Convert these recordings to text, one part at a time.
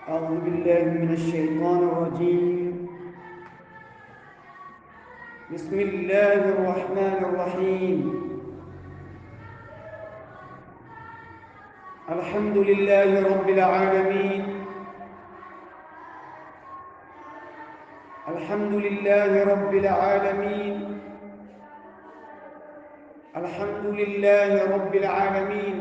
أعوذ بالله من الشيطان الرجيم. بسم الله الرحمن الرحيم. الحمد لله رب العالمين. الحمد لله رب العالمين. الحمد لله رب العالمين.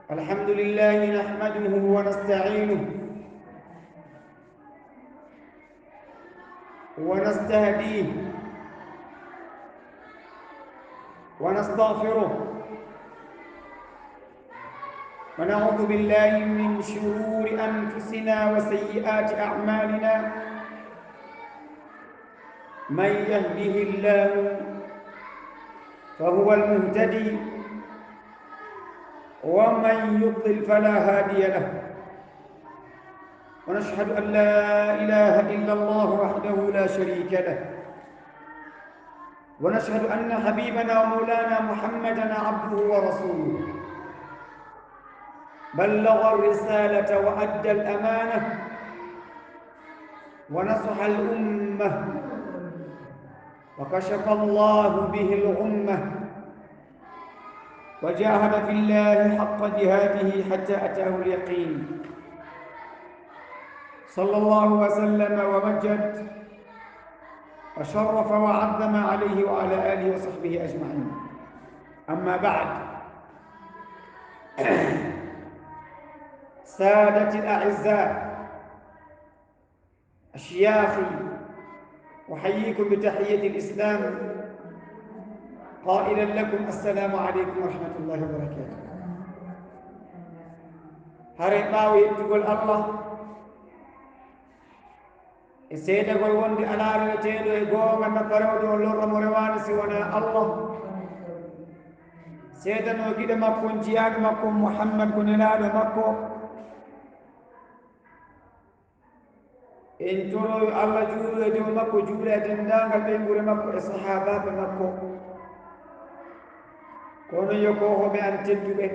الحمد لله نحمده ونستعينه ونستهديه ونستغفره ونعوذ بالله من شرور أنفسنا وسيئات أعمالنا. من يهده الله فهو المهتدي ومن يضلل فلا هادي له. ونشهد أن لا إله إلا الله وحده لا شريك له. ونشهد أن حبيبنا ومولانا محمدا عبده ورسوله. بلغ الرسالة وأدى الأمانة ونصح الأمة وكشف الله به الغمة وجاهد في الله حق جهاده حتى أتاه اليقين. صلى الله وسلم ومجد وشرف وعظم عليه وعلى آله وصحبه أجمعين. أما بعد، سادتي الأعزاء، أشياخي، أحييكم بتحية الإسلام قائلا لكم السلام عليكم ورحمة الله وبركاته. هرقاوي تقول الله سيدا قول وندي على رتيدو يقوم أن فرودو اللور مروان سوانا الله سيدا نوكيد مكون جياد مكون محمد كنلاد مكو إن تروا الله جولو يدو مكو جولة دندان بينغور مكو الصحابة مكو kono yokowoɓe an tedduɓe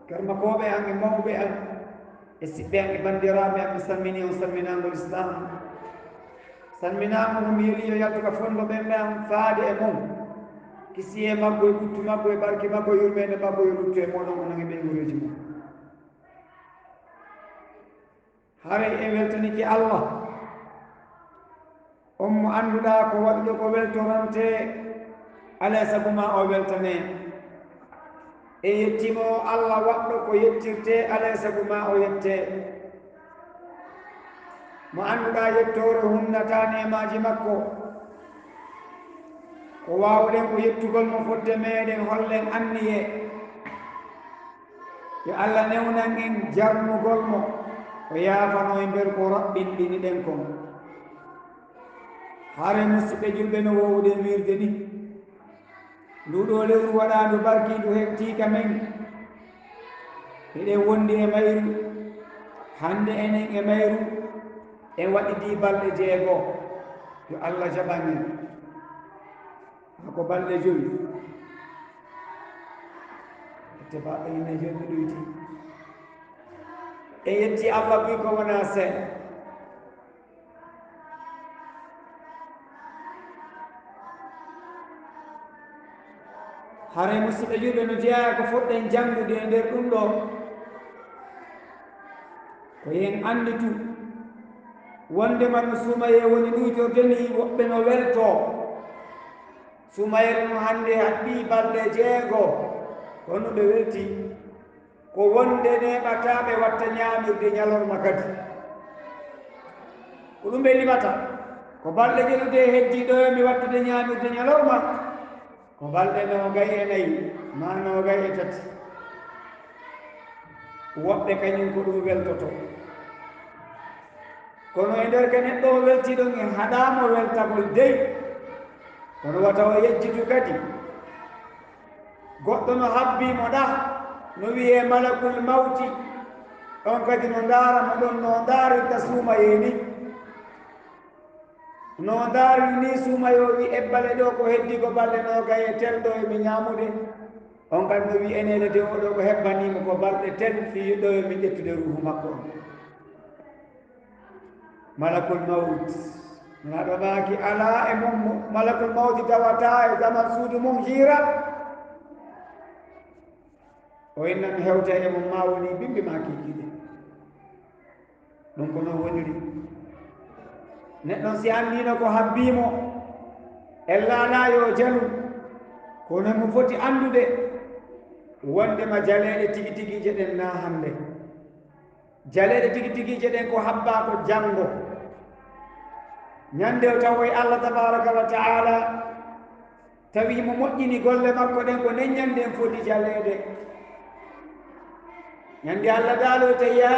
karmakoɓe an e mawɓe an e siɓɓe an e bandiraɓe an mi salmini on salminagol islam. salminama hum yeliyo yaltuka fonno ɓenɓe an faade e mum kisiye maggo e ɓuttu maggo e barke maggo e yurmede maggo yo luttu e moɗon onon e ɓeygureji mum. haray en weltaniki allah on mo annduɗa ko waɗɗo ko weltorante alay sago ma o weltane e yettimo allah waɗɗo ko yettirte alay sago ma o yette. mo annduɗa yettore hunnata nemaji makko ko wawɗen ko yettugol mo fodde meɗen hollen anniye yo allah newnan en jarnugol mo o yaafano e nder ko raɓɓinɗini ɗen kon. hare musidɓe julɓe no wowɗen wirde ni nduɗo lewru waɗandu barkiɗu hettika men eɗen wondi e mayru hande enen e mayru en waɗi di balɗe 6 yo allah jaɓanen hako balɗe 5 ette baɗe ine joni ɗoyti en yetti allah ɓuy ko wona seeɗa. hare musidɓe julɓe no jeeya ko foɗɗen janngude e nder ɗum ɗo ko yen anditu wondema no sumaye woni ɗuytordeni woɓɓe no welto sumayel no hannde haɓɓi balɗe 6 kono ɓe welti ko wonde neɓataɓe watta ñamirde ñalorma kadi ko ɗum ɓe liɓata ko balɗe jeɗude heddiɗo mi wattude ñamirde ñalorma ko balɗe 24 ma 23 woɓɓe kañum ko ɗum weltoto. kono e nder ka neɗɗo o weltiɗon en haɗamo weltagol dey kono wata o yejjitu kadi goɗɗo no habbimo ɗa no wiye malakul mawti on kadi no ndaaramo ɗon no ndaarirta suumayeni no daari ni sumayoɓi ebbale ɗo ko heddi ko balɗe nogaye terɗo emi ñamude on kam no wi enene de oɗo ko hebbanimo ko balɗe tel fi yiɗoyo min ƴettude ruhu makko on malakul mawt naɗo maaki ala e mum malakul mawti tawata e zaman suudu mum hiira o innan hewte e mum ma woni bimbi ma kikiɗe ɗum ko noon woniri neɗɗon si andino ko habbimo ellala yo jalu kono mo foti andude wondema jaleɗe tigi tigije ɗen na hande jaleɗe tigi tigije ɗen ko habba ko janngo ñande o tawoy Allah tabaraka wa taala tawi mo moƴƴini golle makko ɗen ko nen ñande en foti jaleede ñande Allah daaloyta ya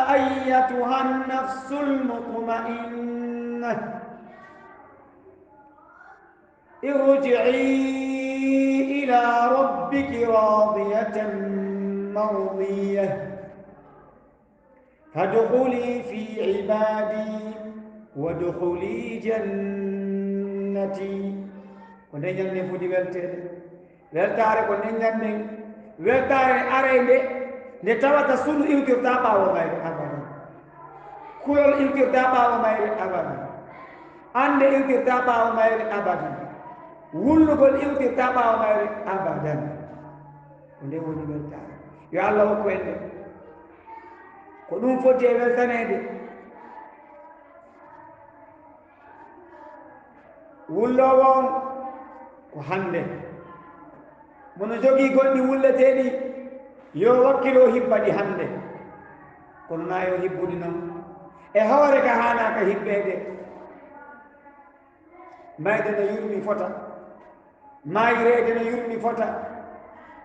ayyatuha nafsul mutma'inna irji'i ila rabbiki radiyatan mardiyah fadkhuli fi ibadi wadkhuli jannati ko nden ñande foti weltede weltare ko nden ñande weltare arende nde tawata sunu iwtirta ɓaawo mayre abadan kulol iwtirta ɓaawo mayre abadan ande iwtirta ɓaawo mayre abadan wullugol iwtirta ɓaawo mayre abadan ko nde woni weltare yo Allah hokku en nde ko ɗum foti e weltanede wullowo on ko hande mono jogii goɗɗi wulleteeɗi yo wakkilo hibbaɗi hande kono na yo hibbuɗi noon e hoore ka haanaka hibbeede mayde no yurmi fota maayireede no yurmi fota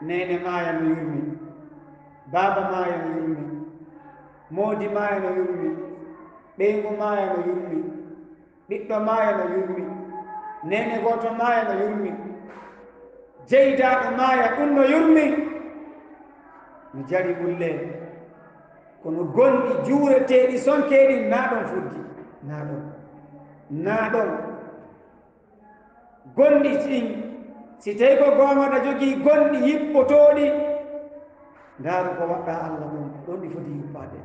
nene maaya no yurmi baaba maaya no yurmi moodi maaya no yurmi ɓeygu maaya no yurmi ɓiɗɗo maaya no yurmi nene gooto maaya no yurmi jeydaaɗo maaya ɗum no yurmi mi jari ɓulle kono gonɗi juureteeɗi sonkeeɗi naa ɗon fuddi naa ɗon gonɗi ɗin si tawi ko goomoɗa jogii gonɗi yippotooɗi ndaaru ko waɗɗa Allah ɗon ɗon ɗi foti yuppaade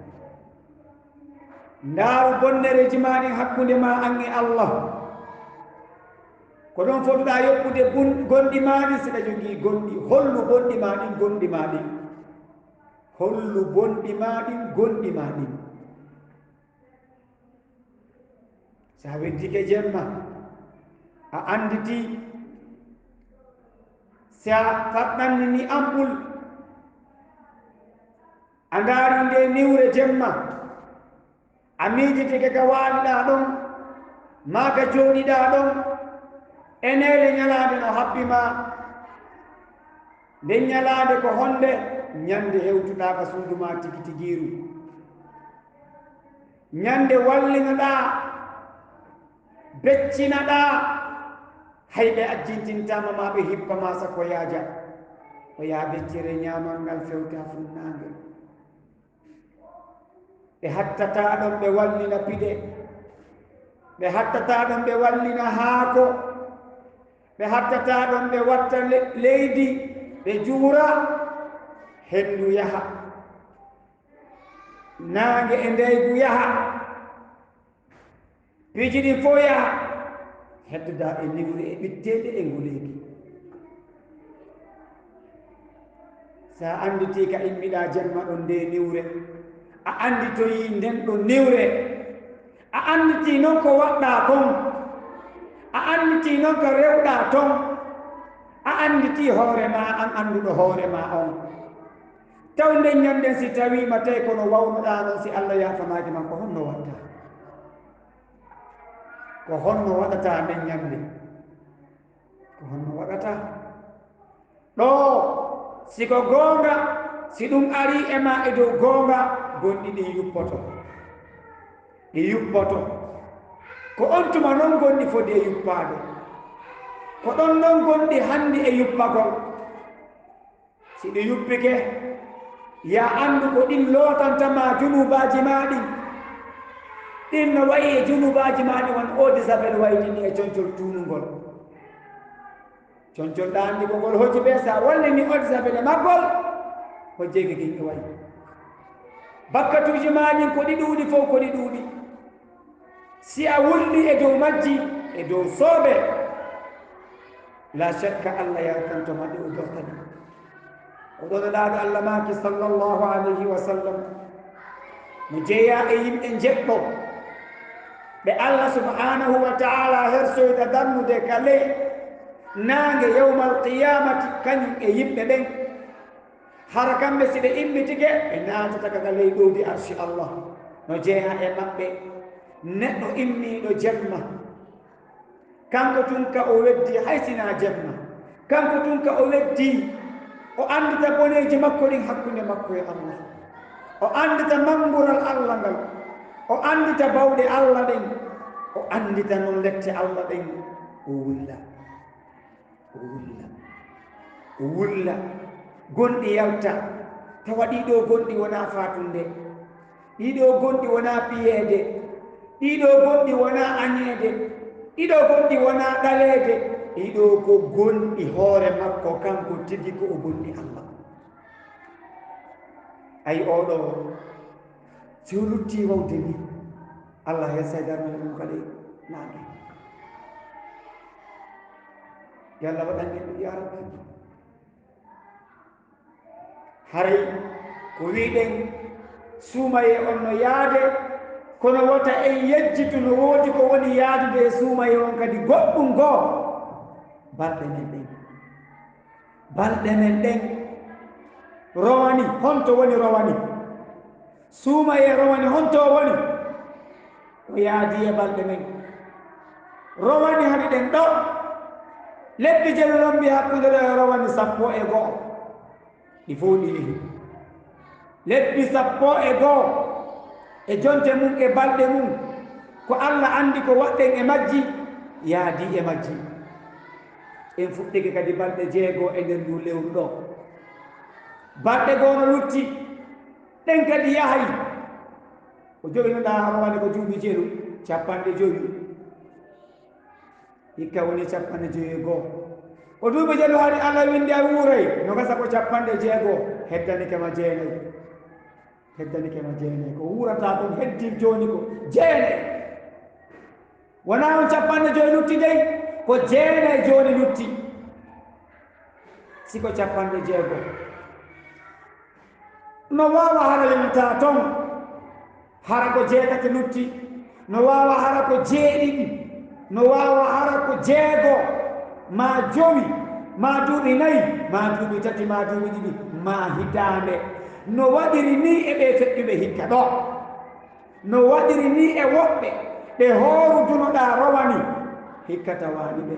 ndaaru bonnereji ma ɗin hakkunde ma an e Allah ko ɗon fotuɗa yoppude gonɗi ma ɗin siɗa jogii gonɗi hollu bonɗi ma ɗin gonɗi ma ɗin hollu bonɗi ma ɗin gonɗi ma ɗin sa weddike jemma a anditi sa faɗɗannini ampul a ndaari nde niwre jemma a miijitike ka waaliɗa ɗon ma ka jooɗiɗa ɗon enele ñalaande no habbima nden ñalaande ko honde ñande hewtuɗa ka suuduma tigi tigiru ñande wallinoɗa beccinaɗa hayɓe ajjintintama ma ɓe hippama sakko yaaja o yaa beccere ñamal ngal fewta funnange ɓe hattata ɗon ɓe wallina piɗe ɓe hattata ɗon ɓe wallina haako ɓe hattata ɗon ɓe watta leydi ɓe juura henndu yaha naange e ndeygu yaha piiji ɗin fof yaha heddoda e niwre e ɓitteɗe e nguleeki sa anditi ka immiɗa jemma ɗon nde niwre a anditoyi nden ɗo niwre a anditi noon ko waɗɗa kon a anditi noon ko rewɗa ton a anditi hoore ma an anduɗo hoore ma on taw nden ñanden si tawima tawi kono wawnoɗa noon si Allah yafamaji ma ko honno watta ko honno waɗata nden ñande ko honno waɗata ɗo siko goonga si ɗum ari e ma e dow goonga gonɗi ɗi yuppoto ko on tuma noon gonɗi foti e yuppade ko ɗon noon gonɗi hanndi e yuppagol si ɗi yuppike ya anndu ko ɗin lootantama junubaji maɗi ɗin no wayi e junubaji maɗi won odi sabel waydini e concol tunugol concol andi ko gol hojji be sa wallini odsabele maggol hojjege kin e wayi bakkatuji maɗin ko ɗi ɗuuɗi fof ko ɗi ɗuuɗi si a wulli e dow majji e dow soobe la shakka allah yarkantoma ɗe o dortani o ɗonoɗaɗo allah maki sallllahu alayhi wa sallam mo jeeya e yimɓe jeɓɓo ɓe allah subhanahu wa taala hersoyta darnude ka ley naange yawma alqiyamati kañum e yimɓe ɓen hara kamɓe si ɓe immitigue ɓe naatata ka ley ɗowdi arshi allah no jeeha e maɓɓe neɗɗo immiɗo jemma kanko tun ka o weddi haysina jemma kanko tun ka o weddi o andita boneji makko ɗin hakkunde makko e allah o andita mangural allah ngal o andita bawɗe allah ɗen o andita noon lette allah ɗen o wulla o wulla o wulla gonɗi yalta tawa ɗiɗo gonɗi wona fatunde ɗiɗo gonɗi wona piyeede ɗiɗo gonɗi wona añeede ɗiɗo gonɗi wona ɗaleede ɗiɗo ko gonɗi hoore makko kanko tigi ko o gonɗi allah ayi oɗo si o lutti wawde ni allah yessaydarnane ɗum kadi naage yo allah waɗanni ɗum ya rabbi haray ko wiɗen suumaye on no yaade kono wota en yejjitu no woodi ko woni yaadude e suumaye on kadi goɗɗum goo balɗe men ɗen balɗe men ɗen rowani honto woni rowani suumaye rowani honto woni o yaadi e balɗe men rowani hani ɗen ɗo lebbi jelolon mbi hakkude ɗo e rowani 101 ɗi fof ɗi yehi lebbi 101 e jonte mum e balɗe mum ko allah andi ko waɗɗen e majji yaadi e majji en fuɗɗike kadi balɗe 6 e nder ndu lewru ɗo balɗe goono lutti ɗen kadi yahay ko joguinoɗa rowani ko duuɓi 50 hikka woni 51 ko duuɓi 5 hari allah windi a wuuray no gasa ko 60 heddanikema 9 heddanikema 9 ko wurata ɗon heddi joni ko 9 wona on 50 lutti dey ko 9 joni lutti siko 60 no wawa hara yonta ton hara ko 6 lutti no wawa hara ko 6 no wawa hara ko 6 ma 5 ma duuɓi 4 ma duuɓi 3 ma duuɓi 2 ma hitande no waɗiri ni e ɓe feƴƴuɓe hikka ɗo no waɗiri ni e woɓɓe ɓe hoorudunoɗa rowani hikka tawani ɓe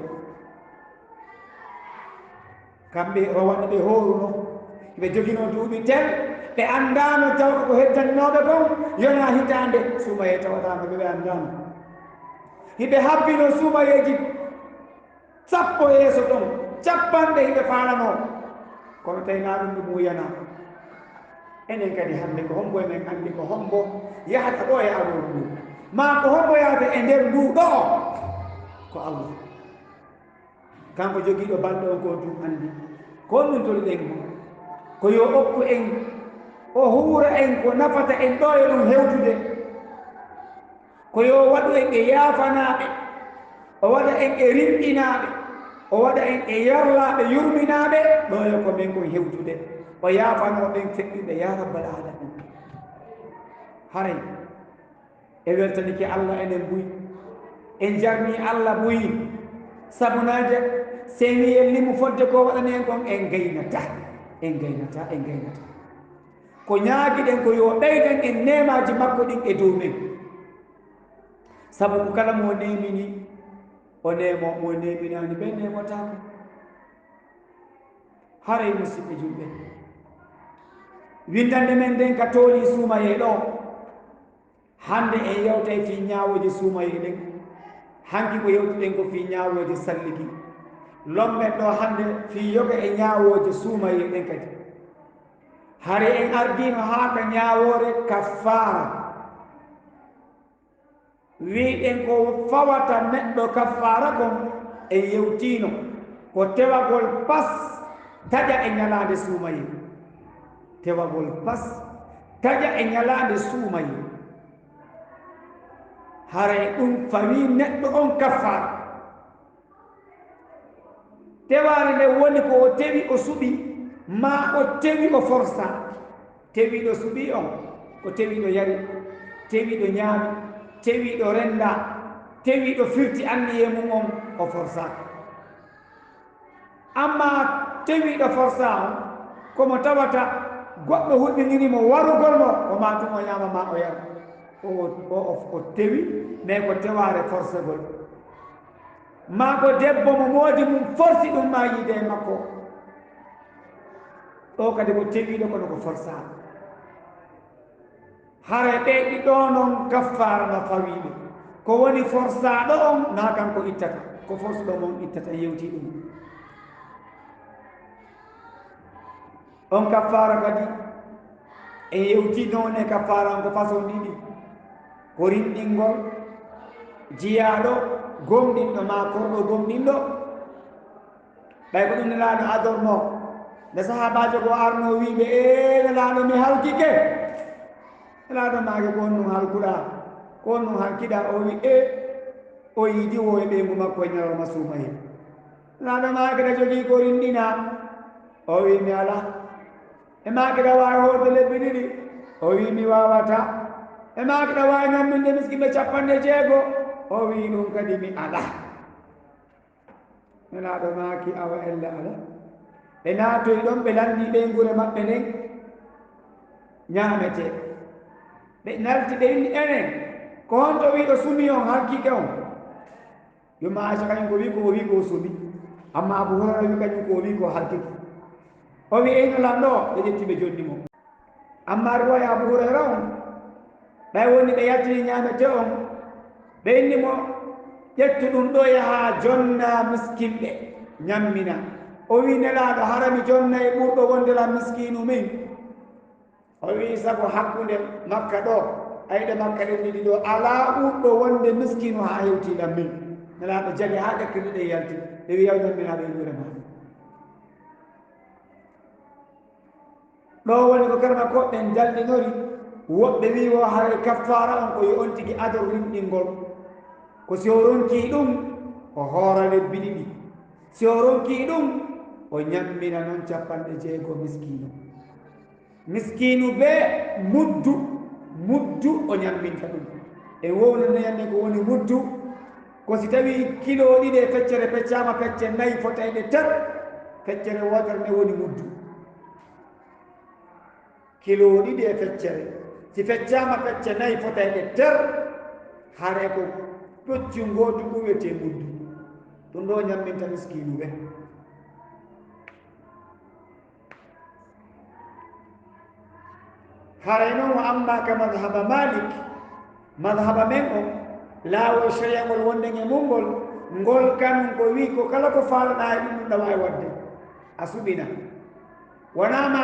kamɓe rowani ɓe hooruno ɓe jogino duuɓi tel ɓe andano tawko ko heddanninoɓe kon yona hitande suumaye tawatano ɓe andano hiɓe habbino suumayeji 10 yeeso ɗon 50 hiɓe falano kono tawina ɗum ɗum wuyana enen kadi hande ko hombo e men andi ko hombo yahata ɗo e aroru ndu ma ko hombo yahata e nder ndu ɗo ko allah kanko jogiiɗo balɗe on ko ɗum andi ko ɗum toliɗen ko yo okku en o huura en ko nafata en ɗo e ɗum hewtude ko yo waɗu en e yaafanaɓe o waɗa en e rimɗinaɓe o waɗa en e yarlaɓe yurminaɓe ɗo e ko min kon hewtude o yaafano ɓen feƴƴuɓe ya rabbal alamin haray e weltanike allah enen buyi en jarni allah buyi sabunaje seni en limu fodde ko waɗani en kon en gaynata en gaynata en gaynata ko ñaagiɗen ko yo ɓeyden en nemaji makko ɗin e dow men sabu ko kala mo nemini o nemo mo neminani ɓe nemotako haray musidɓe julɓe windande men nden ka tooli suumaye ɗo hande en yewtay fi ñaawoji suumaye ɗen hanki ko yewtuɗen ko fi ñaawoji salliki lommen ɗo hande fi yoga e ñaawoji suumaye ɗen kadi hare en ardino haa ka ñaawore kaffara wiɗen ko fawata neɗɗo kaffara kon en yewtino ko tewagol pas taƴa e ñalaande suumayi tewagol pas taƴa e ñalaande suumayi haray ɗum fawi neɗɗo on kaffara tewaare nde woni ko o tewi o suɓi ma o tewi o forsa tewiɗo suɓi on ko tewiɗo yari tewiɗo ñaami tewiɗo renda tewiɗo firti anniye mum on o forsaka amma tewiɗo forsa on komo tawata goɗɗo huɗɗinirimo warugol mo o ma tum o ñaama ma o yara o tewi mais ko tewaare forsegol ma ko debbo mo moodi mum forsi ɗum ma yiide e makko ɗo kadi ko tewiɗo kono ko forsaka hare ɓeyɗi ɗo noon kaffara no fawiɓe ko woni forsaɗo on na kanko ittata ko forsuɗo mon ittata yewti ɗum on kaffara kadi en yewti noon e kaffara on ko façon ɗiɗi ko rinɗingol jiyaɗo gomɗinɗo ma korɗo gomɗinɗo ɓay ko ɗum nelaɗo adorno nde sahabajo ko arno wiɓe nelaɗo mi halkike nelaɗo maake ko on num halkuɗa ko on num halkiɗa o wi o yiidi wo e ɓeygu makko e ñalawma suuma he nelaɗo maake ɗa jogii ko rinɗina o wi mi ala e maake ɗa wawi horde lebbi ɗiɗi o wi mi wawata e maake ɗa wawi ñamminde miskiɓe 60 o wi ɗum kadi mi ala nelaɗo maaki awa elle ala ɓe naatoy ɗon ɓe landi ɓeygure maɓɓe nden ñaamete ɓe nalti ɓe inni enen ko honto wiɗo sumi on halkike on yo maaca kañum ko wi ko o wi ko sumi amma Abu Hurayra wi kañum ko o wi ko halkike o wi eyno lamɗo ɓe ƴetti ɓe jonni mo amma riwaya Abu Hurayra on ɓay woni ɓe yaltini ñaamete on ɓe inni mo ƴettu ɗum ɗo yaha jonna miskinɓe ñammina o wi nelaɗo harami jonna e ɓurɗo wondela miskinu min o wi sago hakkunde makka ɗo ayɗe makka ɗen ɗiɗi ɗo ala ɓurɗo wonde miskinu ha hewtiɗam min nelaɗo jagi ha ƴakkirɗe ɗe yalti ɓe wi yaw ñamminaɓe e ɓure ma ɗo woni ko karma koɓɓen dalɗinori woɓɓe wi wo haray kaffara on ko yo on tigi ador rinɗingol ko si o ronki ɗum o hoora lebbi ɗiɗi si o ronki ɗum o ñammina noon 60 miskinu be muddu o ñamminta ɗum e wownanayande ko woni muddu ko si tawi kilo ɗiɗi e feccere feccama pecce 4 fotayɗe tat feccere wotere nde woni muddu kilo ɗiɗi e feccere si feccama pecce 4 fotayɗe ter hare ko peccu ngotu ɓuwete muddu ɗum ɗo ñamminta miskinu ɓe haray noon o amma ka madhaba malik madhaba men o laawol shariangol wonden e mumgol ngol kanum ko wi ko kala ko faalaɗa e ɗum ɗa wawi wadde a suɓina wonama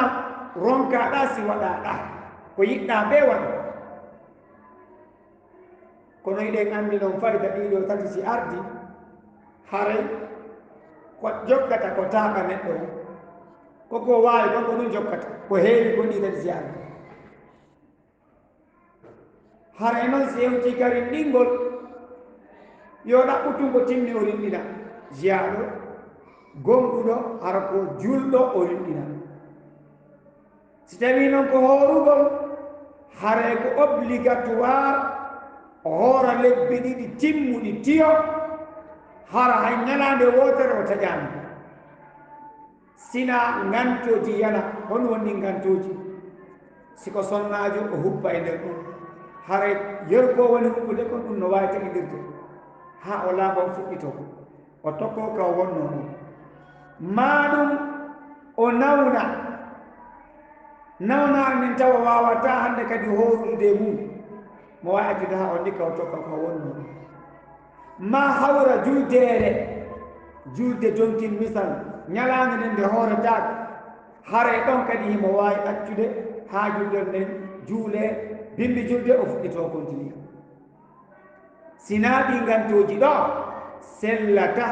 ronkaɗa si waɗaɗa ko yiɗɗa ɓe waɗa kono eɗen andi noon fayda ɗiɗo tati si ardi haray ko jokkata ko taaɓa neɗɗo koko wawi konko ɗum jokkata ko heewi ko ɗi tati si ardi haray noon si hewti ka rinɗingol yo ɗaɓɓutum ko timmi o rinɗina jiyaɗo gonɗuɗo hara ko julɗo o rinɗina si tawi noon ko hoorugol haray ko obligatoire o hoora lebbi ɗiɗi timmuɗi tiyo hara hay ñalande wotere o taƴani sina ngantoji yana hon woni ngantoji siko sonnajo o huppa e nder ɗum haray yergo woni huppude kon ɗum no wawi taƴidirde ha o laaba o fuɗɗito o tokko ka o wonno ɗum maɗum o nawnare nden tawa wawata hande kadi horude mum mo wawi addude ha o ndikka o tokka ka wonno ɗum ma hawra julde jonkin misal ñalande nden nde hooretake hare ɗon kadi himo wawi accude ha juldel nden juule bimbi julde o fuɗɗito continue sina ɗi ngantoji ɗo sellata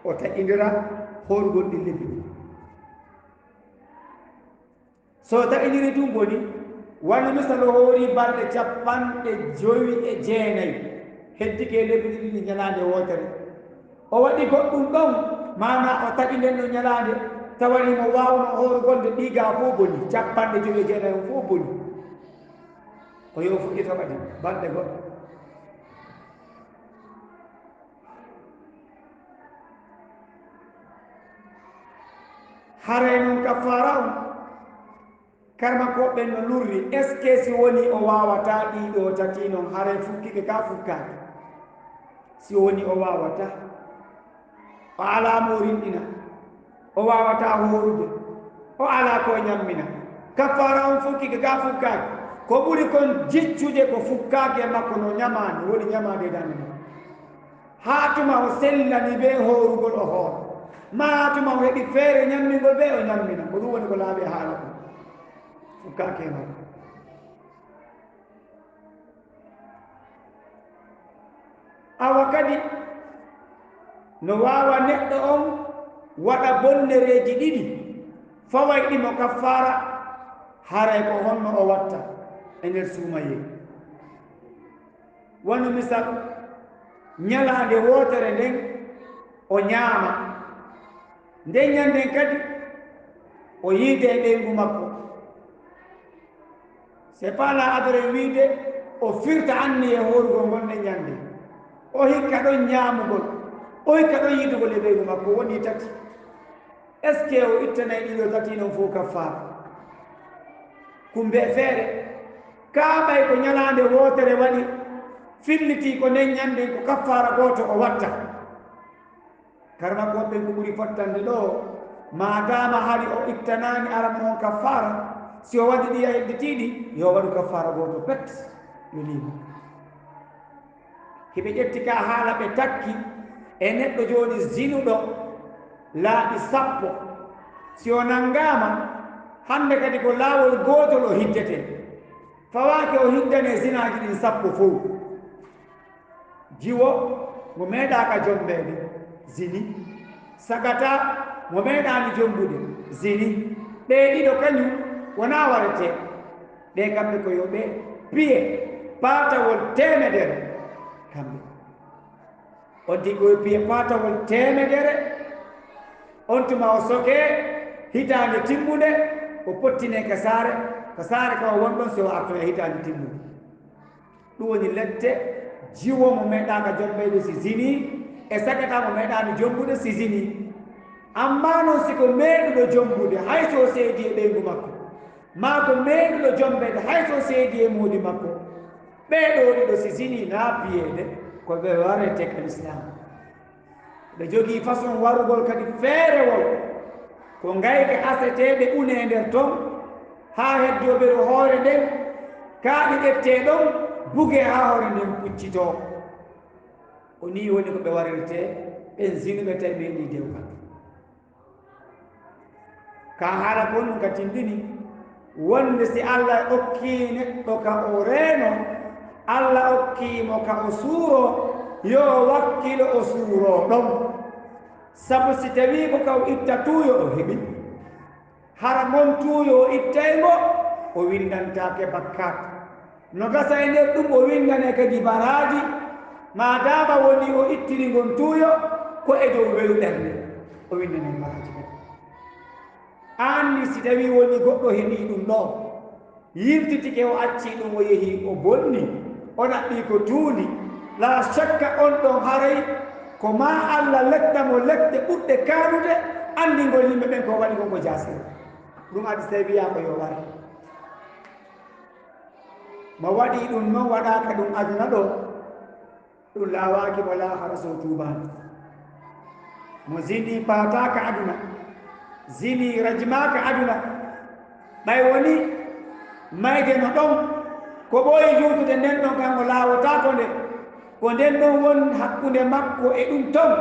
o taƴidira horugol ɗi lebbi so taƴiniri ɗum boni wano misalo hoori balɗe 59 heddike lebbi ɗiɗi ñalande wotere o waɗi goɗɗum ɗon mana o taƴi nden no ñalande tawanimo wawno horugolde ɗiga fof boni 59 fof boni o yo fuɗɗito kadi balɗe goɗɗo haray noon kafara on karma koɓɓen no lurri est ce que si woni o wawata ɗiɗo tati noon haray fukkike ka fukkaki si woni o wawata o ala mo rinɗina o wawata horude o ala ko ñammina kafara on fukkike ka fukkaki ko ɓuri kon jiccude ko fukkaki e makko no ñamani woni ñamade dande ha tuma o sellani ɓe horugol o hoor ma tuma o heɓi feere ñammingol ɓe o ñammina ko ɗum woni ko laaɓi haala ɗum fukkaki e makko awa kadi no wawa neɗɗo on waɗa bonnereji ɗiɗi faway ɗimo kaffara haray ko honno o watta e nder suumaye wonu misal ñalande wotere nden o ñaama nden ñanden kadi o yiide e ɓeygu makko c'est pas la adore wiide o firta anni e horugol ngol nde ñande o hikka ɗon ñaamugol o hikka ɗon yiidugol e ɓeygu makko woni tati est ce que o ittanayi ɗiɗo tati noon fof kaffara kumbe feere kaaɓay ko ñalande wotere waɗi filliti ko nden ñanden ko kaffara goto o watta karma koɓɓen ko ɓuri fottande ɗo madama hari o ittanani arana on kaffara si o waɗi ɗi a hedditiɗi yo waɗu kaffara goto pet yo lima hiɓe ƴetti ka haala ɓe takki e neɗɗo joni zinuɗo laaɓi 10 si o nangama hande kadi ko laawol gotol o hiddete fawake o hiddane zinaji ɗin 10 fof jiwo mo meeɗaka jombede zini sagata mo meeɗani jombude zini ɓe ɗiɗo kañum wona warete ɓe kamɓe ko yo ɓe piye patawol temedere kamɓe on tigi koye piye patawol temedere on tuma o soke hitande timmude o pottine ka saare kawa wonɗon so arto e hitande timmude ɗum woni lette jiwo mo meeɗaka jombede si zini e sagata mo meeɗani jombude si zini amma noon siko meeɗuɗo jombude hay so seedi e ɓeygu makko ma ko meeɗuɗo jombede hay so seedi e muudi makko ɓeɗo ɗiɗo si zini na piyeede ko ɓe warete ka l'islam ɓe jogii façon warugol kadi feerewol ko ngayke aseteɓe une nder toon ha heddoɓe ɗo hoore nden kaaɗi ƴette ɗon buge ha hoore nden puccito o ni woni ko ɓe warirte ɓen zinuɓe tawi ɓeɗi dewgal ka haala ko ɗum ka tindini wonde si allah okki neɗɗo ka o reeno allah okkimo ka o suuro yo wakkilo o suuro ɗon sabu si tawi ko ka o itta tuuyo o heɓi hara mon tuuyo o ittaymo o windantake bakkat no gasa e nder ɗum o windane kadi baraji madama woni o ittiri ngon tuuyo ko e dow wewɗerde o windane baraji kadi anni si tawi woni goɗɗo heɓi ɗum ɗo yirtitike o acci ɗum o yeehi o bonni o ɗaɓɓi ko tuundi la shakka on ɗon haray ko ma allah lettamo lette ɓuɗɗe kanude andingol yimɓe ɓen ko waɗi kon ko jasir ɗum adi so tawi wiya ko yo ware mo waɗi ɗum noon waɗaka ɗum aduna ɗo ɗum lawaki mo lahara so tubani mo zini pataka aduna zini rajmaka aduna ɓay woni mayde no ɗon ko ɓooyi juutude nden ɗon kanko laawotako nde ko nden ɗon won hakkunde makko e ɗum ton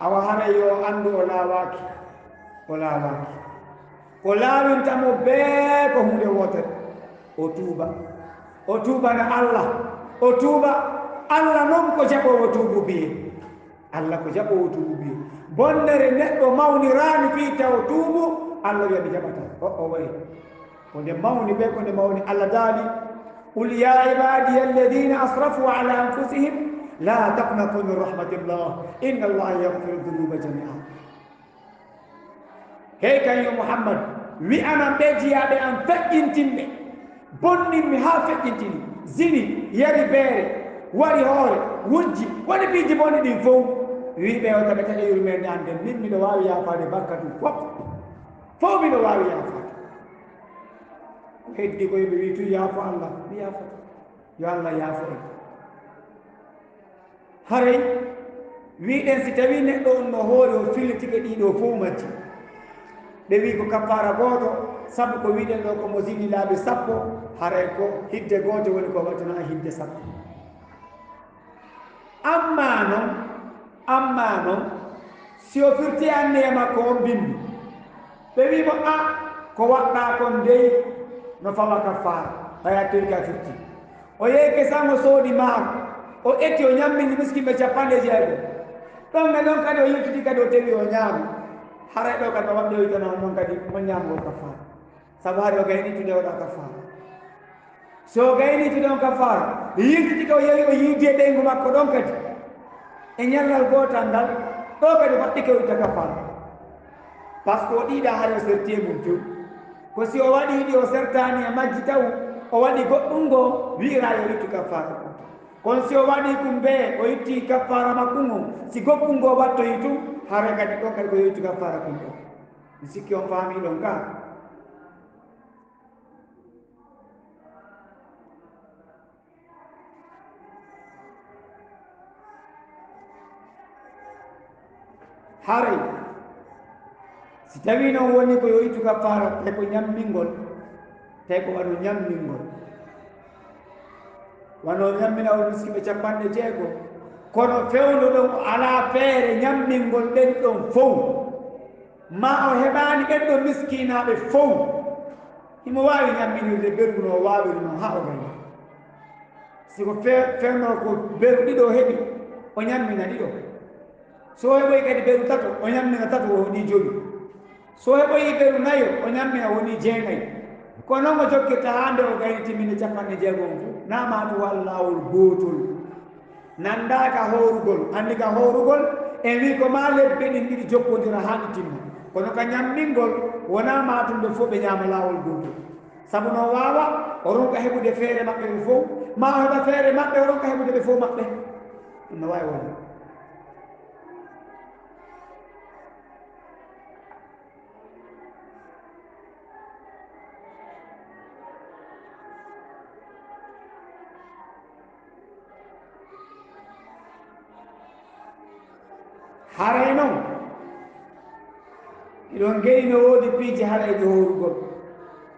awa hara yo anndu o laawaki ko laawintamo bee ko hunde wotere o tuuba no allah o tuuba allah noon ko jaɓowo tuubu biye Allah ko jaɓowo tuubi bonnere neɗɗo mawniraani fii taw tuubu Allah wiya mi jaɓata o wayi ko nde mawni ɓe ko nde mawni Allah daali qul ya ibadiya alladina asrafu ala anfusihim la taqnatu min rahmatillah inna allaha yagfiru dunuba jamia hey kañum Muhammad wi'anan ɓe jiyaɓe an feƴƴintinɓe bonninmi haa feƴƴintini zini yari beere waɗi hoore wujji waɗi piiji bonni ɗin fof wiɓe o taɓe taƴa yurmede an nden min miɗo wawi yaafade bakka ɗum fof miɗo wawi yaafade heddi ko yimɓe wi tu yaafo Allah mi yaafoto yo Allah yaafo en haray wiɗen si tawi neɗɗo on no hoori o fillitike ɗiɗo fof majji ɓe wi ko kaffara gooto sabu ko wiɗen ɗo ko mo zini laabi sappo haray ko hidde gooto woni ko wattana hidde sappo amma noon si o firti anne e makko on bindi ɓe wimo a ko waɗɗa kon dey no fawa kaffara ɓaya tirka firti o yehi kesan o soodi maako o etti o ñammini miskimɓe 50 ɗon ne ɗon kadi o yiltiti kadi o tewi o ñaami haray ɗo kadi o waɗɗo yitana noon kadi mo ñaamgo kaffara sabu hari o gaynitude oɗa kaffara so o gaynitude on kaffara yiltiti ko o yewi o yiidi e ɓeygu makko ɗon kadi e ñallal gootal ngal ɗo kadi waɗɗike o itta kaffara par ce que o ɗiɗa hari o sertie mum few ko si o waɗiɗi o sertani e majji taw o waɗi goɗɗum ngo wi'ira yo ittu kaffara kono si o waɗi ɗum ɓe o itti kaffara makkum o si goɗɗum ngo wattoyi tum hara kadi ɗo kadi ko yo ittu kaffara kum ɗo mi sikki on faami ɗon ka haray si tawi noon woni ko yo ittu kaffara te ko ñammingol te ko waɗo ñammingol wano ñammina o miskiɓe 60 kono fewndo ɗon ala feere ñammingol ɓen ɗon fof ma o heɓani ɓen ɗon miskinaɓe fof himo wawi ñamminirde bergu no o wawiri noon ha o gayna siko fewno ko beru ɗiɗo heɓi o ñammina ɗiɗo so heɓoyi kadi beru tato o ñammina tato o woni joyi so heɓoyi beru nayo o ñammina woni 9 kono noon o jokkirta ha nde o gayni timminde 60 on fof namatu wal lawol gotol nandaka horugol andi ka horugol en wi ko ma lebbe ɗin ɗiɗi jokkodira ha ɗi timma kono ka ñammingol wona matumde fof ɓe ñama lawol gotol saabu no wawa o ronka heɓude feere maɓɓe ɓe fof ma o heɓa feere maɓɓe o ronka heɓude ɓe fof maɓɓe ɗum no wawi woni haray noon iɗon geyi no woodi piiji haɗayɗi horugol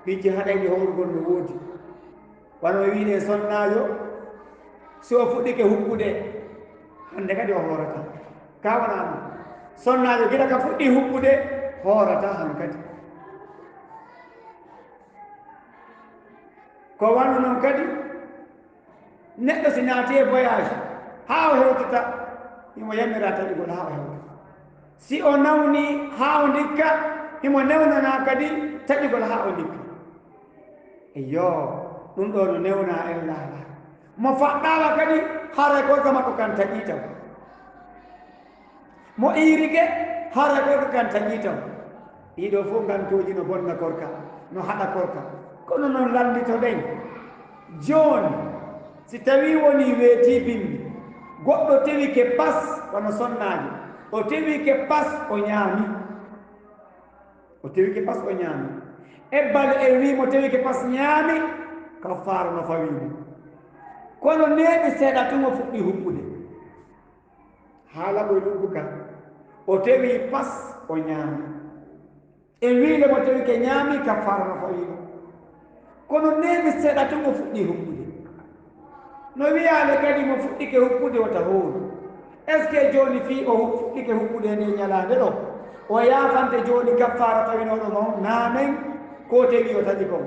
piiji haɗayɗi horugol no woodi wano wiine sonnajo so o fuɗɗike huppude hande kadi o hoorata ka wona ɗum sonnajo gila ka fuɗɗi huppude hoorata han kadi ko wano noon kadi neɗɗo si naati e voyage ha o hewtata himo yamira taƴugol ha o hewta si o nawni ha o ndikka himo newnana kadi taƴugol ha o ndikka eyo ɗum ɗo no newna en laala mo faɗɗawa kadi haray koyka makko kan taƴi taw mo iirike haray koyka kan taƴi taw ɗiɗo fof gantoji no bonna korka no haɗa korka kono noon lallito ɗen joni si tawi woni weeti bimbi goɗɗo tewike pas wono sonnajo o tewike pas o ñaami o tewike pas o ñaami ebbal en wimo tewike pas ñaami kaffara no fawimo kono neeɓi seeɗa tuma fuɗɗi huppude haala ɓoy luggu ka o tewi pas o ñaami en wiile mo tewike ñaami kaffara no fawimo kono neeɓi seeɗa tuma fuɗɗi huppude no wiyaale kadi mo fuɗɗike huppude wota hoori est ce que joni fi o fuɗɗike huppude nde ñalande ɗo o yaafante joni kaffara tawinoɗo mo namen ko tewi o taƴi kon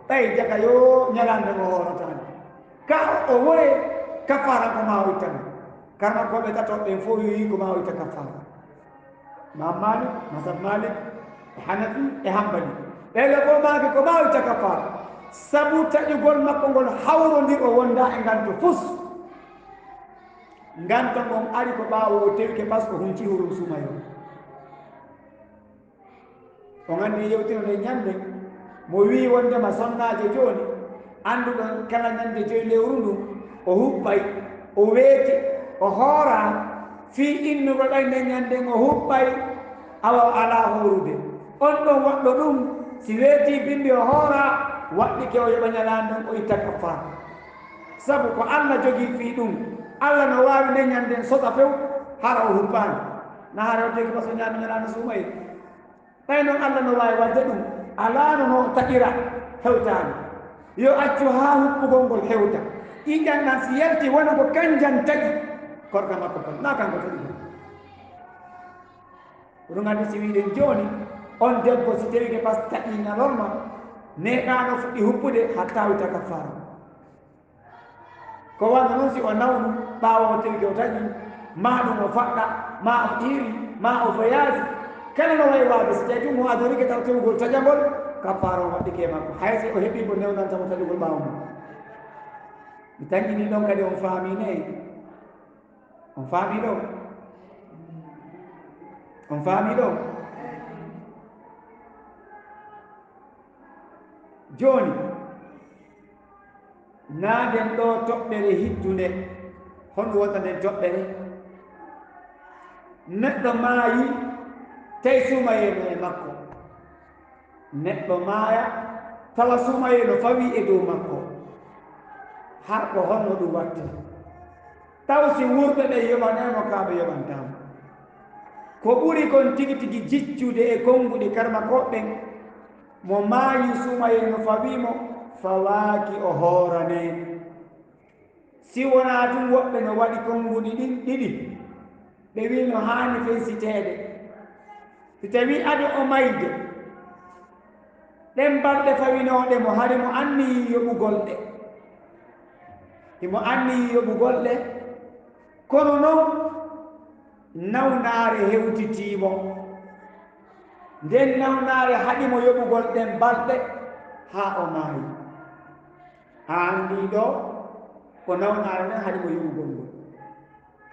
ɓay jaka yo ñalande mo hoorotani ka o wore kaffara ko ma o ittani karma ko ɓe tatoɓɓen fof yoyi ko ma o wita kafara Imam Malik masab Malik e Hanafi e Hambali ɓeɗo fof maki ko ma o wita kafara sabu taƴugol makko ngol hawrodir o wonda e nganto fus nganto ngon ari ko ɓawo o tewike par ce que hunci hurum sumayo o gandi yewtinode ñande mo wi wondema sonnaje joni anduɗon kala ñande joyi lewru ndu o huɓɓay o weeti o hoora fi innugo ɗay nde ñanden o huɓɓay awa ala horude on ɗon waɗɗo ɗum si weeti bindi o hoora waɗɗike o yoɓa ñalanɗon o itta kafara sabu ko Allah jogii fi ɗum Allah no wawi nde ñanden sota few hara o huɓɓani na hara o teki paso ñami ñalano suumayi ɓay noon Allah no wawi wadde ɗum alano no taƴira hewtani yo accu ha huɓɓugol ngol hewta ƴiƴanɗan si yalti wona ko kanjan tagi korka makko kon na kanko tagi oɗum andi si wiɗen joni on debbo si tawike pas taƴi ñalorma neɗano fuɗɗi huɓɓude hatta wita kafara ko wanga noon si o nawnu ɓawo o tawike o taƴi ma ɗum o faɗɗa ma o ƴiiri ma o voyage kala no wayi waade si tawi mo adorike taw tewugol taƴagol kafara o waɗɗike makko hay si o heeɓi bo newnantamo taƴugol ɓawo mum mi tañƴini ɗon kadi on faami nayi on faami ɗo on faami ɗo joni naaden ɗo toɓɓere hiddunde honɗum wonta nden toɓɓere neɗɗo maayi tawi sumayeno e makko neɗɗo maaya tawa sumayeno fawi e dow makko har ko honno ɗum watte taw si wurɓe ɓe yoɓanemo kaɓe yoɓantama ko ɓuri kon tigi tigi jiccude e konnguɗi karma koɓɓen mo maayi sumayeno fawimo fawaaki o hoorane si wona ɗum woɓɓe no waɗi konnguɗi ɗin ɗiɗi ɓe wi no haani feysiteede si tawi ade o mayde ɗen balɗe fawinoɗe mo hari mo anniyi yoɓugol ɗe himo anniyi yoɓugol ɗe kono noon nawnaare hewtitiimo nden nawnaare haɗimo yoɓugol ɗen balɗe haa o maayi a anndi ɗo ko nawnaare nden haɗimo yoɓugol ngol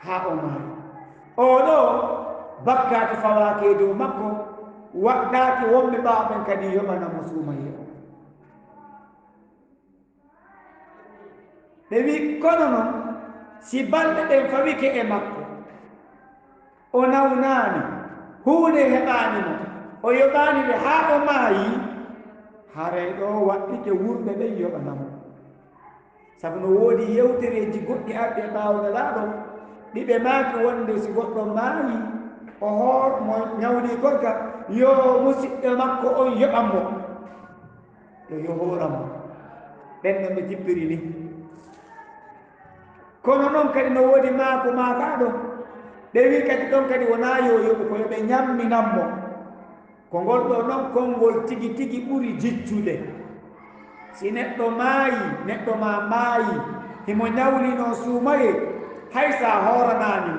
haa o maayi oɗo bakkaaki fawaaki e dow makko waɗɗaaki wonɓe ɓaaɓen kadi yoɓanamo suumaye o ɓe wi kono noon si balɗe ɗen fawike e makko o nawnaani huunde heɓaanimo o yoɓaani ɓe haa o maayi haray ɗo waɗɗike wurɓe ɓen yoɓanamo sabu no woodi yewtereeji goɗɗi arɗi e ɓaawɗalaaɗo ɗiɓe maaki wonde si goɗɗo maayi o hoor mo ñawni gorka yo musidɗo makko on yoɓanmo yo hooranmo ɓen ɗon ɓe jippiri ni kono noon kadi no woodi maako maakaaɗo ɓe wi kadi ɗon kadi wonaa yo yoɓu ko yo ɓe ñamminanmo ko ngol ɗo noon konngol tigi tigi ɓuri jiccude si neɗɗo maayi neɗɗo ma maayi himo ñawlino suumaye hay sa hooranaani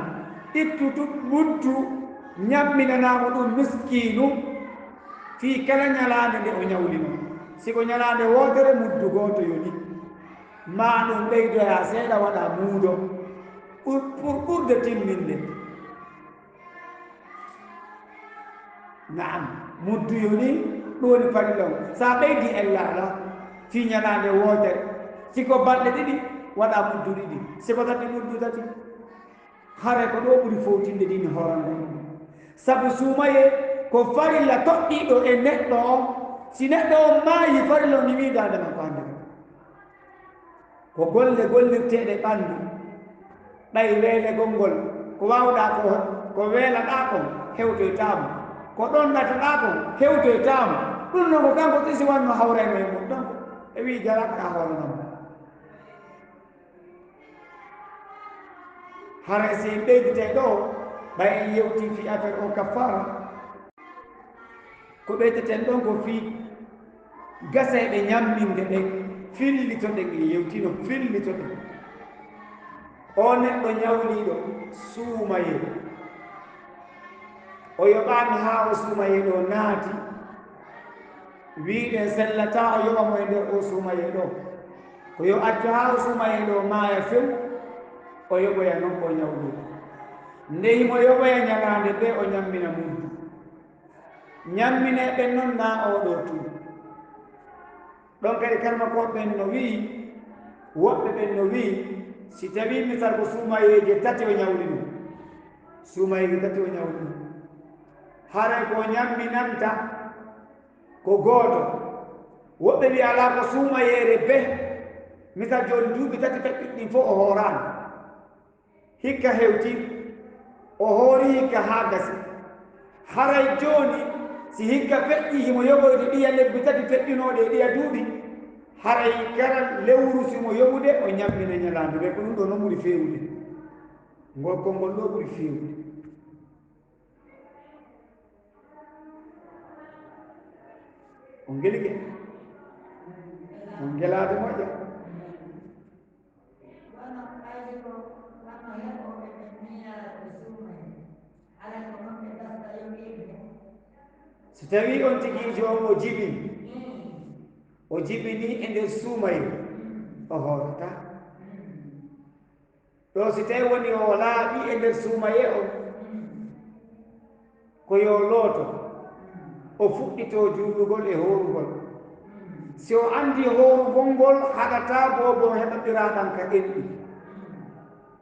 ittutu muddu ñamminanaamo ɗum miskiinu fii kala ñalaande nde o ñawlino siko ñalaande wootere muddu gooto yoni ma ɗum ɓeydoya seeɗa waɗa muudo pour ɓurde timminde naam muddu yoni ɗum woni farilla o sa ɓeydi ellala fii ñalaande wootere siko balɗe ɗiɗi waɗa muddu ɗiɗi siko tati muddu tati hare ko ɗo ɓuri fowtinde ɗini horango sabu suumaye ko farilla toɗɗiɗo e neɗɗo o si neɗɗo o maayi farilla o ni wiidade makko hande ko golle gollirteɗe ɓanndu ɗay weelegol ngol ko wawɗa ko weelaɗa kon hewtoytamo ko ɗon ɗataɗa kon hewtoytamo ɗum noon ko kanko tisi wanno hawreno e mum donc e wi jaraka horanamo hara si en ɓeydite ɗo ɓay en yewti fi affaire o kaffara ko ɓeydeten ɗon ko fi gaseɓe ñamminde ɓe fillito ɗen en yewtino fillito ɗen o neɗɗo ñawliiɗo suumaye o yoɓaami haa o suumaye ɗo naati wiiɗen sellata o yoɓa mo e nder o suumaye ɗo ko yo accu haa o suumaye ɗo maaya few o yoɓoya noon o ñawliiɗo ndeyimo yoɓoya ñalaande ɓe o ñammina muddu ñammine ɓen noon naa oɗo tuu ɗon kadi kalma ko ɓen no wii woɓɓe ɓen no wii si tawi misal ko suumayeje tati o ñawli ɗum suumayeje tati o ñawli ɗum haray ko ñamminanta ko gooto woɓɓe wi alaa ko suumayeere be misal jooni duuɓi tati taƴƴuɗɗin fof o hooraani hikka hewti o hoori hikka haa gasi haray jooni si hikka feƴƴi himo yoɓoyde ɗiya lebbi tati feƴƴunooɗe ɗiya duuɓi haray kala lewru simo yoɓude o ñammina ñalaande ɓe ko ɗum ɗo noon ɓuri feewude ngol konngol ɗo ɓuri feewude on ngeli ke on ngelaade moƴƴa so tawi on tigi joom o jibini e nder suumaye o hoorata ɗo si tawi woni o laaɓi e nder suumaye o ko yo looto o fuɗɗito juulugol e hoorugol si o anndi hoorugol ngol haɗata boobo heɓaɓiraaɗan ka ɗenɗi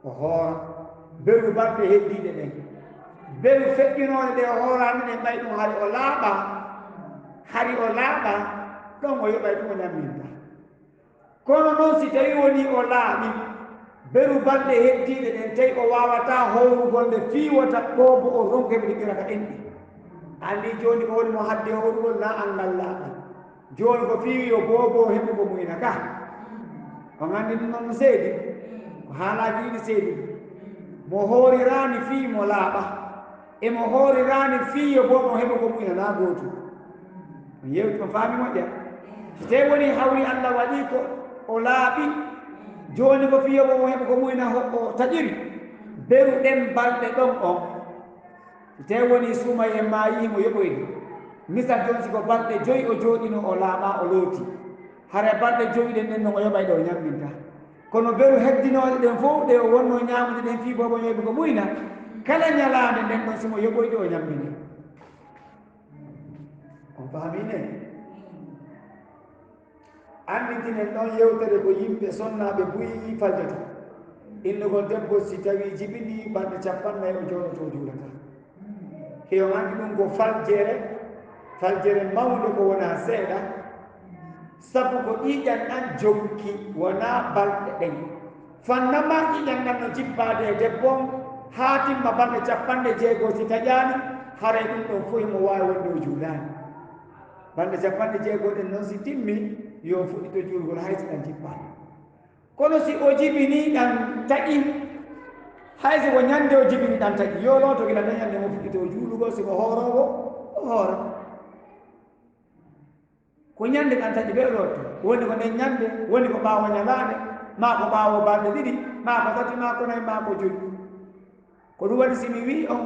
o hoora beru balɗe heddiiɗe ɗen beru feƴƴinooɗe ɗe o hooraani ɗen ɓay ɗum hari o laaɓa ɗon o yoɓay ɗum o ñamminta kono noon si tawi woni o laaɓi beru balɗe heddiiɗe ɗen tawi o waawata hoorugol nde fiiwata ɓoobo o ronko heɓe ɗiɓɓirata ɗenɗi anndi jooni ko woni mo hadde hoorugol na anngal laaɓal jooni ko fiiwi yo boobo heɓugo muyna ka on anndi ɗum noon no seedi ko haalaaji ɗiɗi seedi mo hooriraani fii mo laaɓa emo hooriraani fii yo boobo heɓugo muyna naa gootu on yewti on faami moƴƴa so tawi woni hawri Allah waɗii ko o laaɓi jooni ko fii yo boobo heɓugo muyna o taƴiri beru ɗen balɗe ɗon on so tawi woni suumaye maayi mo yoɓoyde misal jooni siko balɗe 5 o jooɗino o laaɓa o looti hara balɗe 5 ɗen ɗen noon o yoɓay ɗo o ñamminta kono beru heddinooɗe ɗen fof ɗe o wonno ñaamude ɗen fii boobo yoɓi ko muyna kala ñalaande nden ɗon simo yoɓoyde o ñammine on faamine annditinen ɗon yewtere ko yimɓe sonnaaɓe buyi faljata innugol debbo si tawi jibini balɗe 50 o jooɗoto juulata heyo anndi ɗum ko faljere mawnde ko wonaa seeɗa sabu ko ƴiiƴan ɗan jonki wonaa balɗe ɗen fannama ƴiiƴan ɗan no jibbaade e debbo haa timma balɗe 60 si taƴaani haray ɗum ɗon fof mo waawi wonde o juulaani balɗe 60 ɗen noon si timmi yo fuɗɗito juulgol hay si ɗan jibbaani kono si o jibinii ɗan taƴi hay si ko ñannde o jibini ɗan taƴi yo looto gila nde ñannde mo fuɗɗito juulugol siko hooroowo o hoora ko ñannde ɗan taƴi ɓe lotto woni ko nden ñannde woni ko ɓaawo ñalaande maa ko ɓaawo balɗe 2 maa ko 3 maa ko 4 maa ko 5 ko ɗum waɗi si mi wii on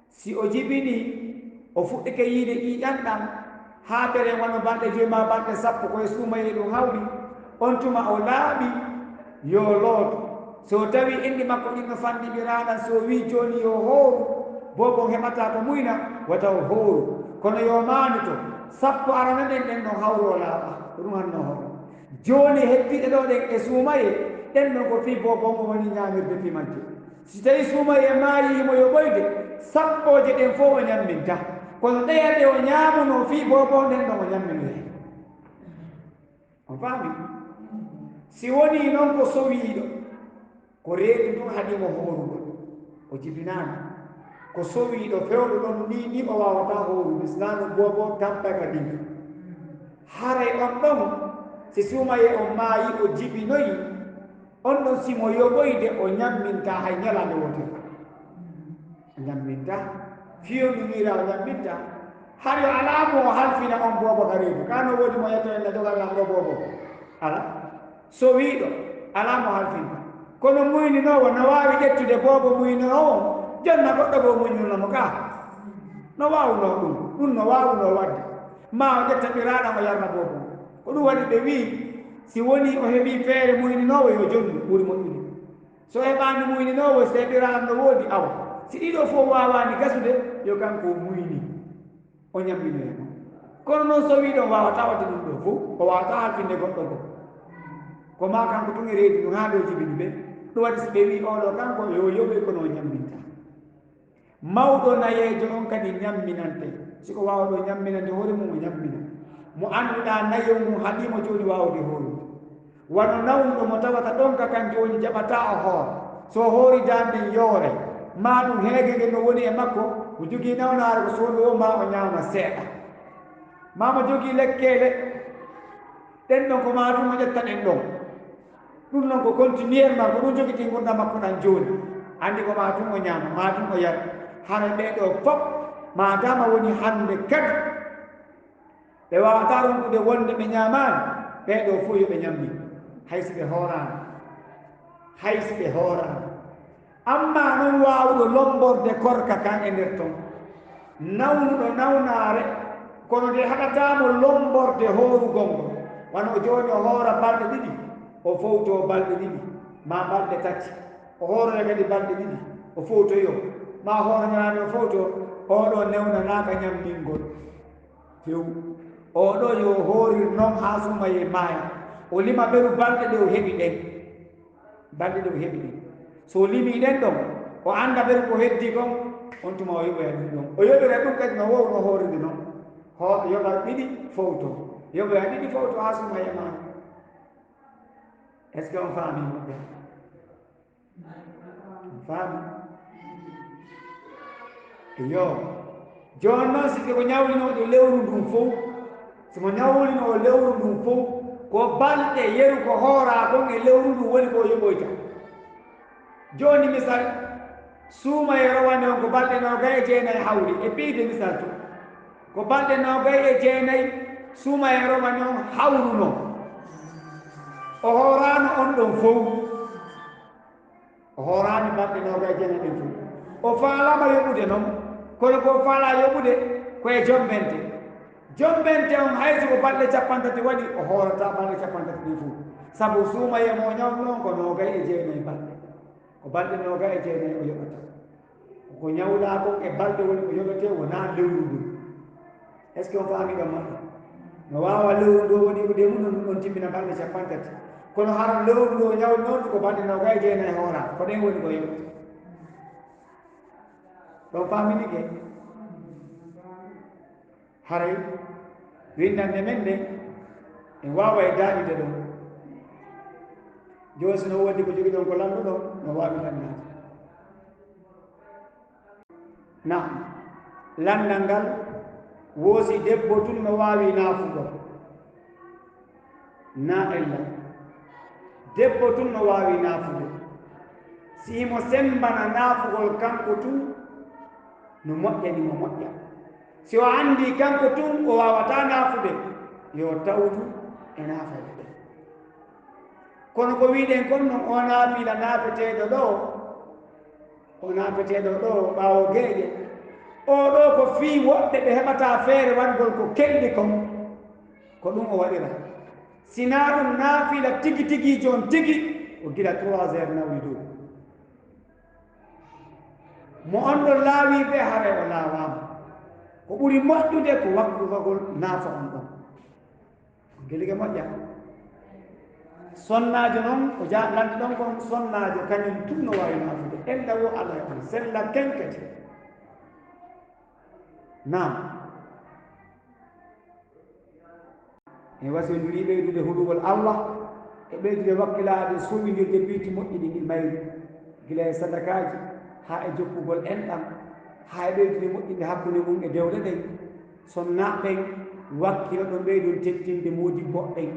si o jibini o fuɗɗike yiide ƴiiƴanɗam haa ɓere wano balɗe 2 ma balɗe 10 koye suumaye ɗum hawri on tuma o laaɓi yo looto so tawi enɗi makko ɗin no fanɗiɓiraaɗan so wii jooni yo hooru boobon heɓata ko muyna wata o hooru kono yo maanito 10 arana ɗen ɗon hawru o laaɓa ko ɗum hanno hono jooni heddiɗe ɗo ɗen e suumaye ɗen ɗon ko fii boobon o woni ñaamirde fi majje si tawi suumaye maayimo yo ɓoyde 10 ɗen fof o ñamminta kono ɗeyaɗe o ñaamuno fii boobon ɗen ɗon o ñamminore on faami si woni noon ko sowiiɗo ko reedu ndun haɗimo hoorugol o jibinaani ko sowiiɗo fewɗo ɗon ni o waawata hoorude sinano boobo tampa ka ɗinka haray on ɗon si suumaye o maayi o jibinoyi on ɗon simo yoɓoyde o ñamminta hay ñalaande wotere o ñamminta fiyondu wiira o ñamminta har yo alaamo o halfina on boobo ka reedu kano woodi mo yetto en ne jogal lam ɗo boobo ala so wiiɗo alaamo halfinta kono muyninowo no waawi ƴettude boobo muyninowo jonna goɗɗo goo muyninomo ka no waawno ɗum no waawno wadde ma o ƴetta ɓiraaɗam o yarna boobo ko ɗum waɗi ɓe wii si woni o heɓii feere muyninowo yo jonnu ɓuri moƴƴude so heɓaani muyninowo so ɓiraam no woodi awa si ɗiɗo fof waawaani gasude yo kanko muyni o ñamminoyemo kono noon so wii ɗon waawata wadde ɗum ɗo fof o waawata halfinde goɗɗo go ko ma kanko tun e reedi ɗum haa ɗo jibini ɓe ɗum waɗi so ɓe wii oɗo kanko yo yoɓe kono o ñamminta mawɗo nayeejo on kadi ñamminante siko waawɗo ñamminante hoore mum o ñammina mo annduɗaa nayo mum haɗimo jooni waawde hoorude wano nawnuɗo mo tawata ɗon ka kan jooni jaɓata o hoora so hoori danden yoore ma ɗum heege nge no woni e makko mo jogii nawnaare ko soomi o ma o ñaama seeɗa ma mo jogii lekkeele ɗen ɗon ko ma tum o ƴetta ɗen ɗon ɗum noon ko continuellement ko ɗum jogiti gurda makko ɗan jooni anndi ko ma tum o ñaama ma tum o yara hara ɓeeɗo fof ma dama woni hannde kadi ɓe wawata ronkude wonde ɓe ñaamaani ɓeeɗo fof yo ɓe ñammi haysi ɓe hooraani haysi ɓe hooraani amma noon waawɗo lomborde korka kan e nder ton nawnuɗo nawnaare kono nde haɗataamo lomborde hoorugol ngo wano jooni o hoora balɗe ɗiɗi o fowtoo balɗe ɗiɗi ma balɗe tati o hoorone kadi balɗe ɗiɗi o fowtoyo ma hooranaani o fowtoo oɗo newnanaaka ñammingol few oɗo yo hoorir noon haa sumaye maaya o lima ɓeru balɗe ɗe o heɓi ɗen balɗe ɗe o heɓi ɗen so limi ɗen ɗon o annda ɓeru ko heddi kon on tuma o yoɓoya ɗum ɗon o yoɓira ɗum kadi no wowno hooride noon yoɓa ɗiɗi fowto yoɓoya ɗiɗi fowto haa sumaye maaya est ce que on faami moɓɓe on faami yo jooni noon sike ko ñawlinooɗo lewru ndun fof somo ñawlinoo lewru ndun fof ko balɗe yeru ko hooraa kon e lewru ndun woni ko yoɓoyta jooni misal suuma e rowane on ko balɗe noogay e jeenayi hawli e piide misal to ko balɗe noogay e jeenayi suuma e rowane on hawruno o hooraano on ɗon fof o hooraani balɗe noogay e jeenayi ɗen fof o faalama yoɓude noon kono ko faala yoɓude koye jombente on hayso ko balɗe capantati waɗi o hoorata balɗe capantati ɗi fof sabu suumaye mo ñawdu noon ko noogay e jeenayi balɗe ko balɗe noogay e jeenayi o yoɓata ko ñawɗaa ko e balɗe woni ko yoɓete wonaa lewru ndu est ce que on faami ɗon maɗa no waawa lewru ndo woni ko de mum ɗum ɗon timmina balɗe capantati kono hara lewru ndo ñawdu noon ko balɗe noogay e jeenayi hoora ko ɗen woni ko yoɓata ɗon faamini ke haray windande men nde en waawa e daaɗide ɗon joosi no woodi ko jogi ɗon ko lanndo ɗon no waawi lannaade na landal ngal woosi debbo tun no waawi naafugol na ella debbo tun no waawi naafude si mo sembana naafugol kanko tun no moƴƴani mo moƴƴa si o anndi kanko tun o waawata naafude yo tawtu e naafade ɗen kono ko wiiɗen kon noon o naafila naafeteeɗo ɗo o naafeteeɗo ɗo ɓaawo geeƴe oɗo ko fii woɓɓe ɓe heɓata feere waɗgol ko kelɗi kon ko ɗum o waɗira sinaa ɗum naafila tigi tigi joon tigi o gila 3 heures nawli dow mo on ɗon laawi ɓe hare o laawaama ko ɓuri moƴƴude ko wakkugol naafa on ɗon gelige moƴƴa sonnaajo noon ko lanɗe ɗon kon sonnaajo kañum tun no waawi naafude enda wo ala on sella kenkete naam en wasindiri ɓeydude huɗugol allah e ɓeydude wakkilaade suuɓindirde biiti moƴƴiɗi ɗi mayri gila e sadakaji haa e jokkugol enɗam haa e ɓeydude moƴƴinde hakkunde mum e dewle ɗen sonnaɓɓen wakkilo ɗon ɓeydon tettinde moodi boɗɗen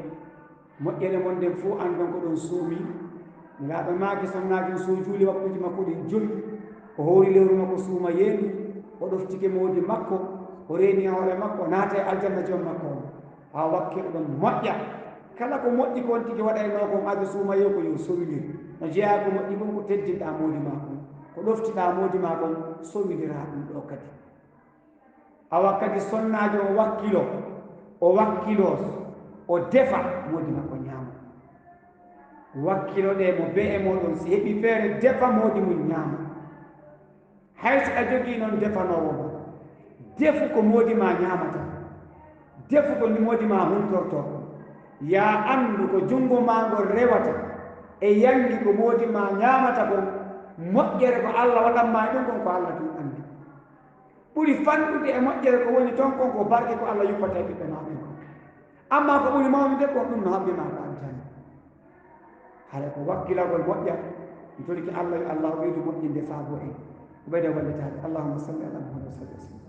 moƴƴere mon nden fof andon ko ɗon suumi milaaɓe maake sonnaaji so juuli wakkuji makko ɗin joli o hoori lewru makko suuma yeendu o ɗoftike moodi makko o reeni hoore makko o naata e aljanna joom makko on haa wakkilo ɗon moƴƴa kala ko moƴƴi kon tigi waɗayno kon adu suuma yo ko yo sowinir no jeeya ko moƴƴi kon ko teddinɗa moodi ma kon ko ɗoftiɗa moodi ma kon sowidira ɗum ɗo kadi awa kadi sonnajo o wakkilo o defa moodi makko ñaama wakkilo ɗe mo be e moɗon si heɓi feere defa moodi mum ñaama hayso a jogii noon defanowo ma defu ko moodi ma ñaamata defu ko ndi moodi ma huntorto ya anndu ko junngo ma ngol rewata e yangi ko moodi ma ñaamata kon moƴƴere ko Allah waɗanma ɗum kon ko Allah ɗum anndi ɓuri fanɗude e moƴƴere ko woni toon kon ko barke ko Allah yuppata e ɓiɓɓe ma ɓen kon amma ko ɓuri mawnude kon ɗum no haɓɓi ma ko aljanna haɗa ko wakkilagol moƴƴa mi toliki Allah yo Allah ɓeydu moƴƴinde faabo en ko ɓeyde wallitade allahumma salli ala muhammad sallallahu alaihi wa sallam